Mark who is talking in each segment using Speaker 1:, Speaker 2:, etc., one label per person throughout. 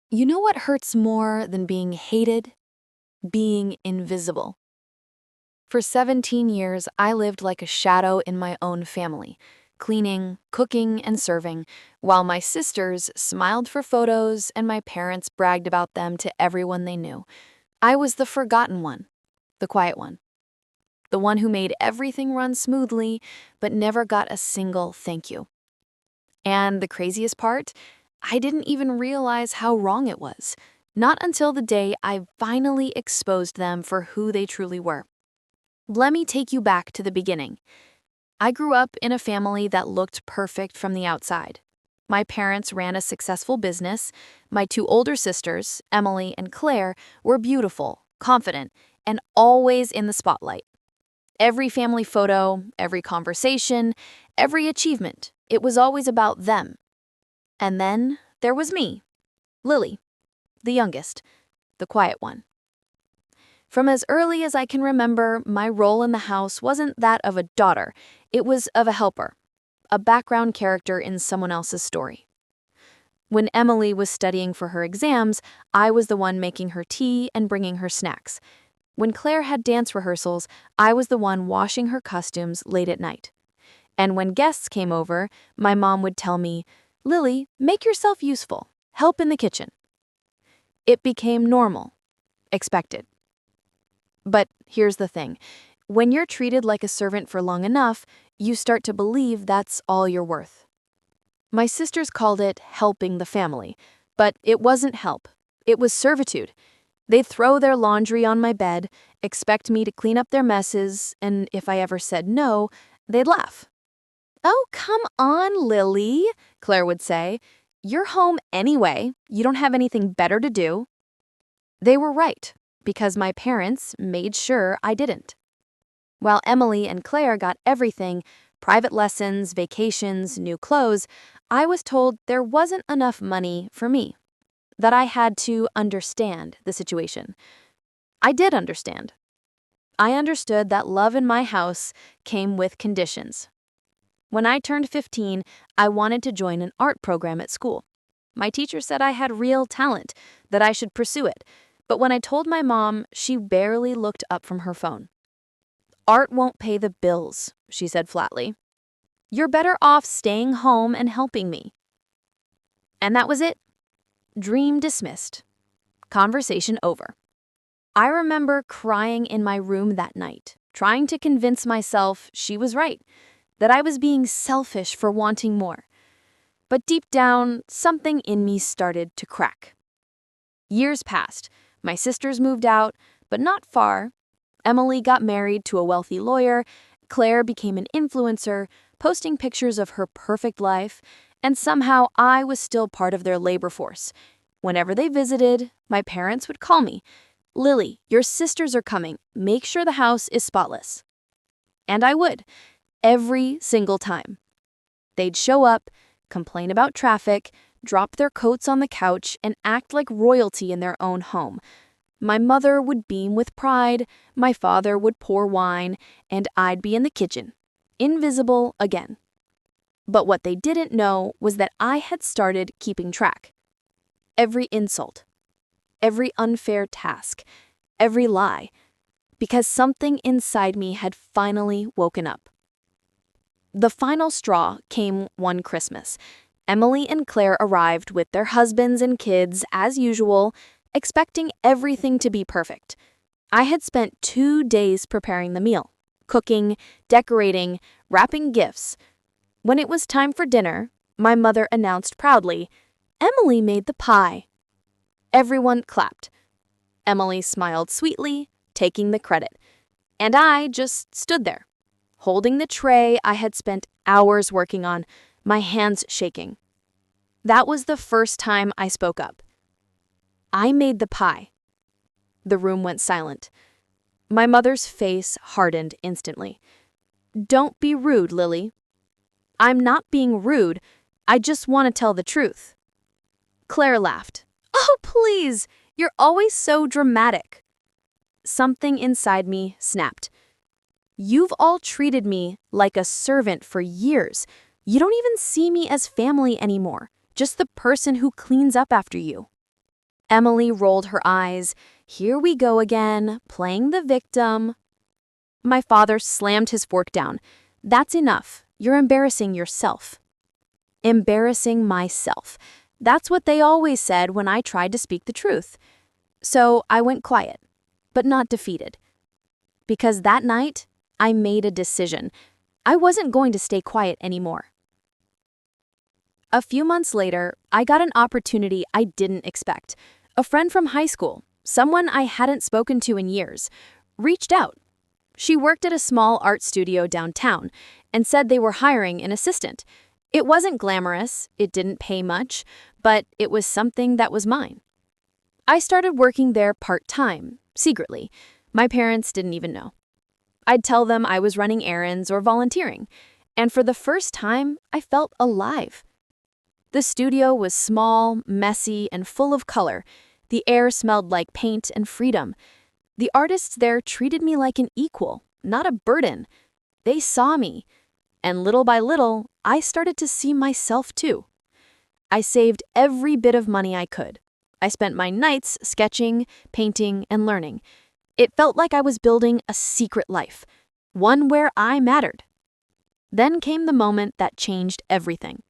Speaker 1: You know what hurts more than being hated? Being invisible. For 17 years, I lived like a shadow in my own family, cleaning, cooking, and serving, while my sisters smiled for photos and my parents bragged about them to everyone they knew. I was the forgotten one, the quiet one, the one who made everything run smoothly but never got a single thank you. And the craziest part? I didn't even realize how wrong it was. Not until the day I finally exposed them for who they truly were. Let me take you back to the beginning. I grew up in a family that looked perfect from the outside. My parents ran a successful business. My two older sisters, Emily and Claire, were beautiful, confident, and always in the spotlight. Every family photo, every conversation, every achievement, it was always about them. And then there was me, Lily, the youngest, the quiet one. From as early as I can remember, my role in the house wasn't that of a daughter, it was of a helper, a background character in someone else's story. When Emily was studying for her exams, I was the one making her tea and bringing her snacks. When Claire had dance rehearsals, I was the one washing her costumes late at night. And when guests came over, my mom would tell me, "Lily, make yourself useful. Help in the kitchen." It became normal, expected. But here's the thing. When you're treated like a servant for long enough, you start to believe that's all you're worth. My sisters called it helping the family, but it wasn't help. It was servitude. They'd throw their laundry on my bed, expect me to clean up their messes, and if I ever said no, they'd laugh. "Oh, come on, Lily," Claire would say. "You're home anyway. You don't have anything better to do." They were right, because my parents made sure I didn't. While Emily and Claire got everything, private lessons, vacations, new clothes, I was told there wasn't enough money for me, that I had to understand the situation. I did understand. I understood that love in my house came with conditions. When I turned 15, I wanted to join an art program at school. My teacher said I had real talent, that I should pursue it, but when I told my mom, she barely looked up from her phone. "Art won't pay the bills," she said flatly. "You're better off staying home and helping me." And that was it. Dream dismissed. Conversation over. I remember crying in my room that night, trying to convince myself she was right, that I was being selfish for wanting more. But deep down, something in me started to crack. Years passed. My sisters moved out, but not far. Emily got married to a wealthy lawyer. Claire became an influencer, posting pictures of her perfect life, and somehow I was still part of their labor force. Whenever they visited, my parents would call me, "Lily, your sisters are coming. Make sure the house is spotless." And I would, every single time. They'd show up, complain about traffic, drop their coats on the couch, and act like royalty in their own home. My mother would beam with pride, my father would pour wine, and I'd be in the kitchen, invisible again. But what they didn't know was that I had started keeping track. Every insult, every unfair task, every lie, because something inside me had finally woken up. The final straw came one Christmas. Emily and Claire arrived with their husbands and kids, as usual, expecting everything to be perfect. I had spent 2 days preparing the meal, cooking, decorating, wrapping gifts. When it was time for dinner, my mother announced proudly, "Emily made the pie." Everyone clapped. Emily smiled sweetly, taking the credit. And I just stood there, holding the tray I had spent hours working on, my hands shaking. That was the first time I spoke up. "I made the pie." The room went silent. My mother's face hardened instantly. "Don't be rude, Lily." "I'm not being rude. I just want to tell the truth." Claire laughed. "Oh, please, you're always so dramatic." Something inside me snapped. "You've all treated me like a servant for years. You don't even see me as family anymore, just the person who cleans up after you." Emily rolled her eyes. Here we go again, playing the victim. My father slammed his fork down. That's enough. You're embarrassing yourself. Embarrassing myself. That's what they always said when I tried to speak the truth. So I went quiet, but not defeated. Because that night, I made a decision. I wasn't going to stay quiet anymore. A few months later, I got an opportunity I didn't expect. A friend from high school, someone I hadn't spoken to in years, reached out. She worked at a small art studio downtown and said they were hiring an assistant. It wasn't glamorous, it didn't pay much, but it was something that was mine. I started working there part-time, secretly. My parents didn't even know. I'd tell them I was running errands or volunteering, and for the first time, I felt alive. The studio was small, messy, and full of color. The air smelled like paint and freedom. The artists there treated me like an equal, not a burden. They saw me, and little by little, I started to see myself too. I saved every bit of money I could. I spent my nights sketching, painting, and learning. It felt like I was building a secret life, one where I mattered. Then came the moment that changed everything.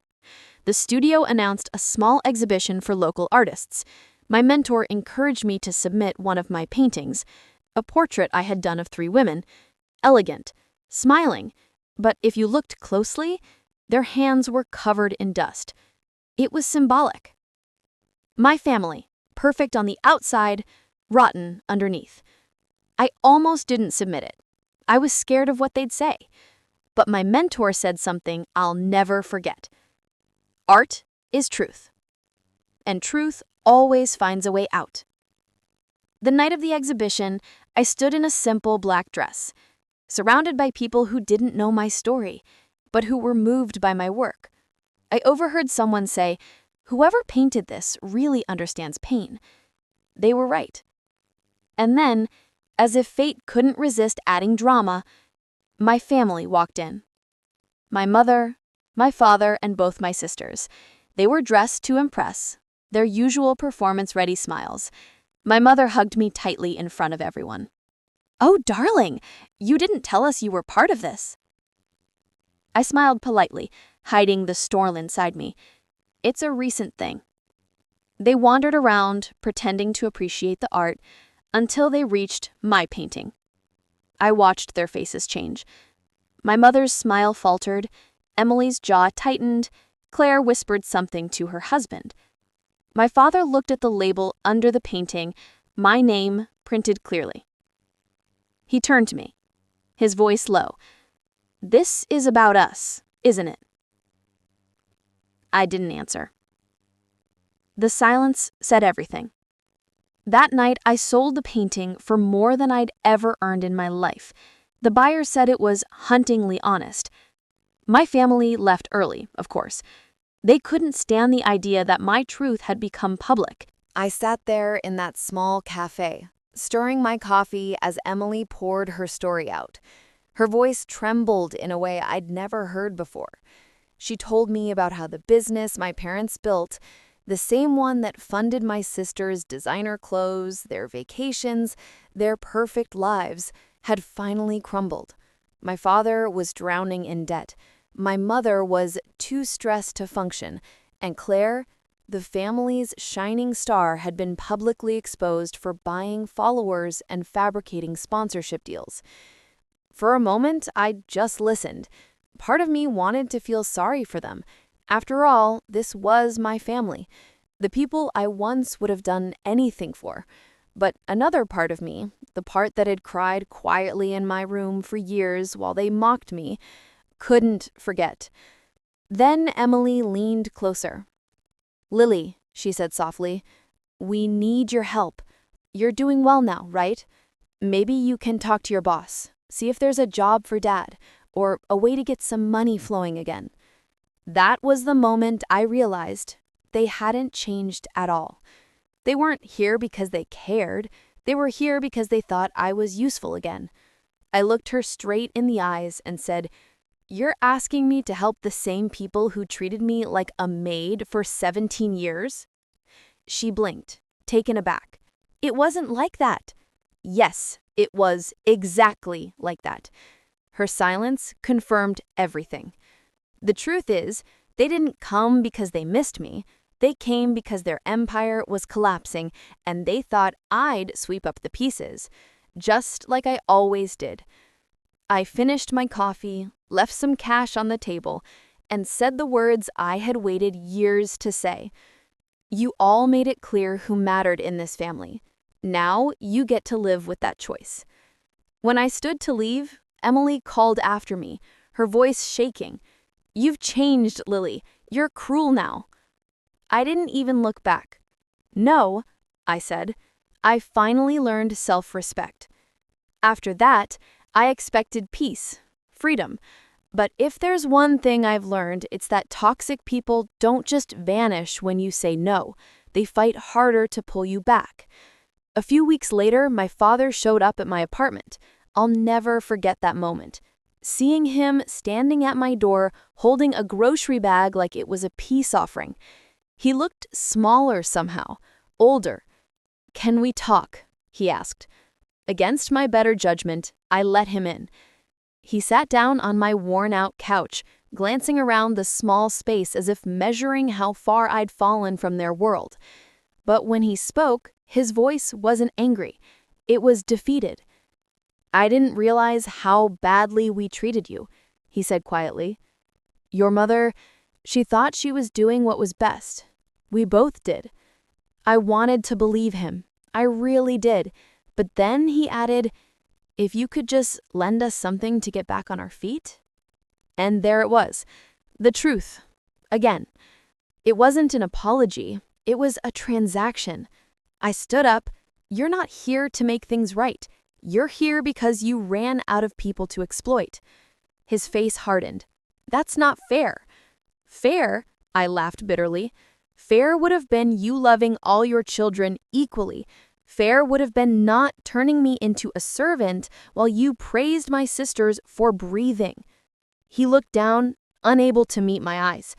Speaker 1: The studio announced a small exhibition for local artists. My mentor encouraged me to submit one of my paintings, a portrait I had done of 3 women, elegant, smiling, but if you looked closely, their hands were covered in dust. It was symbolic. My family, perfect on the outside, rotten underneath. I almost didn't submit it. I was scared of what they'd say. But my mentor said something I'll never forget. Art is truth. And truth always finds a way out. The night of the exhibition, I stood in a simple black dress, surrounded by people who didn't know my story, but who were moved by my work. I overheard someone say, "Whoever painted this really understands pain." They were right. And then, as if fate couldn't resist adding drama, my family walked in. My mother, my father, and both my sisters. They were dressed to impress, their usual performance-ready smiles. My mother hugged me tightly in front of everyone. "Oh, darling, you didn't tell us you were part of this." I smiled politely, hiding the storm inside me. It's a recent thing. They wandered around, pretending to appreciate the art, until they reached my painting. I watched their faces change. My mother's smile faltered, Emily's jaw tightened, Claire whispered something to her husband. My father looked at the label under the painting, my name printed clearly. He turned to me, his voice low. "This is about us, isn't it?" I didn't answer. The silence said everything. That night, I sold the painting for more than I'd ever earned in my life. The buyer said it was hauntingly honest. My family left early, of course. They couldn't stand the idea that my truth had become public. I sat there in that small cafe, stirring my coffee as Emily poured her story out. Her voice trembled in a way I'd never heard before. She told me about how the business my parents built, the same one that funded my sister's designer clothes, their vacations, their perfect lives, had finally crumbled. My father was drowning in debt. My mother was too stressed to function. And Claire, the family's shining star, had been publicly exposed for buying followers and fabricating sponsorship deals. For a moment, I just listened. Part of me wanted to feel sorry for them. After all, this was my family, the people I once would have done anything for. But another part of me, the part that had cried quietly in my room for years while they mocked me, couldn't forget. Then Emily leaned closer. "Lily," she said softly, "we need your help. You're doing well now, right? Maybe you can talk to your boss, see if there's a job for Dad, or a way to get some money flowing again." That was the moment I realized they hadn't changed at all. They weren't here because they cared. They were here because they thought I was useful again. I looked her straight in the eyes and said, "You're asking me to help the same people who treated me like a maid for 17 years?" She blinked, taken aback. It wasn't like that. Yes, it was exactly like that. Her silence confirmed everything. The truth is, they didn't come because they missed me. They came because their empire was collapsing and they thought I'd sweep up the pieces, just like I always did. I finished my coffee, left some cash on the table, and said the words I had waited years to say. You all made it clear who mattered in this family. Now you get to live with that choice. When I stood to leave, Emily called after me, her voice shaking. You've changed, Lily. You're cruel now. I didn't even look back. No, I said. I finally learned self-respect. After that, I expected peace, freedom. But if there's one thing I've learned, it's that toxic people don't just vanish when you say no. They fight harder to pull you back. A few weeks later, my father showed up at my apartment. I'll never forget that moment. Seeing him standing at my door, holding a grocery bag like it was a peace offering. He looked smaller somehow, older. "Can we talk?" he asked. Against my better judgment, I let him in. He sat down on my worn-out couch, glancing around the small space as if measuring how far I'd fallen from their world. But when he spoke, his voice wasn't angry. It was defeated. "I didn't realize how badly we treated you," he said quietly. "Your mother, she thought she was doing what was best. We both did." I wanted to believe him. I really did. But then he added, "If you could just lend us something to get back on our feet?" And there it was. The truth. Again. It wasn't an apology. It was a transaction. I stood up. "You're not here to make things right. You're here because you ran out of people to exploit." His face hardened. "That's not fair." "Fair?" I laughed bitterly. "Fair would have been you loving all your children equally. Fair would have been not turning me into a servant while you praised my sisters for breathing." He looked down, unable to meet my eyes.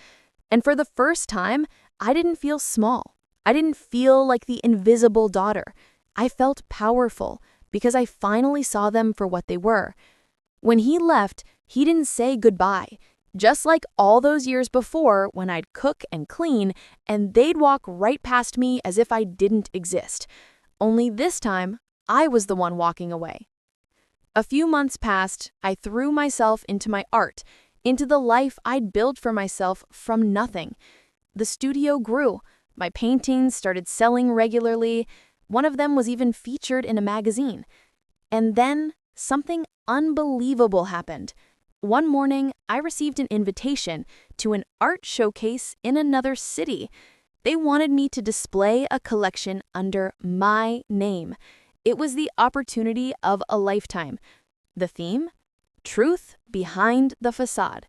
Speaker 1: And for the first time, I didn't feel small. I didn't feel like the invisible daughter. I felt powerful because I finally saw them for what they were. When he left, he didn't say goodbye. Just like all those years before when I'd cook and clean and they'd walk right past me as if I didn't exist. Only this time, I was the one walking away. A few months passed. I threw myself into my art, into the life I'd built for myself from nothing. The studio grew. My paintings started selling regularly. One of them was even featured in a magazine. And then something unbelievable happened. One morning, I received an invitation to an art showcase in another city. They wanted me to display a collection under my name. It was the opportunity of a lifetime. The theme? Truth behind the facade.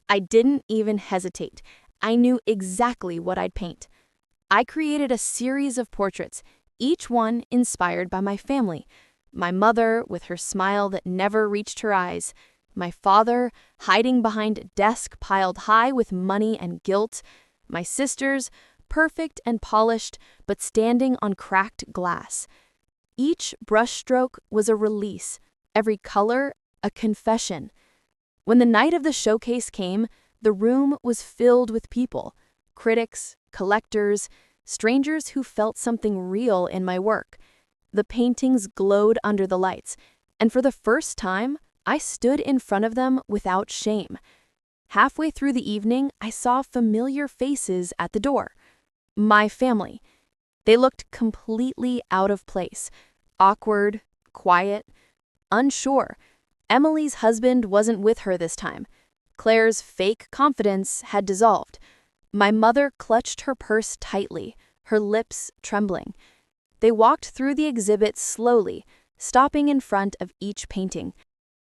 Speaker 1: I didn't even hesitate. I knew exactly what I'd paint. I created a series of portraits, each one inspired by my family. My mother, with her smile that never reached her eyes. My father, hiding behind a desk piled high with money and guilt. My sisters, perfect and polished, but standing on cracked glass. Each brushstroke was a release, every color a confession. When the night of the showcase came, the room was filled with people, critics, collectors, strangers who felt something real in my work. The paintings glowed under the lights, and for the first time, I stood in front of them without shame. Halfway through the evening, I saw familiar faces at the door. My family. They looked completely out of place, awkward, quiet, unsure. Emily's husband wasn't with her this time. Claire's fake confidence had dissolved. My mother clutched her purse tightly, her lips trembling. They walked through the exhibit slowly, stopping in front of each painting.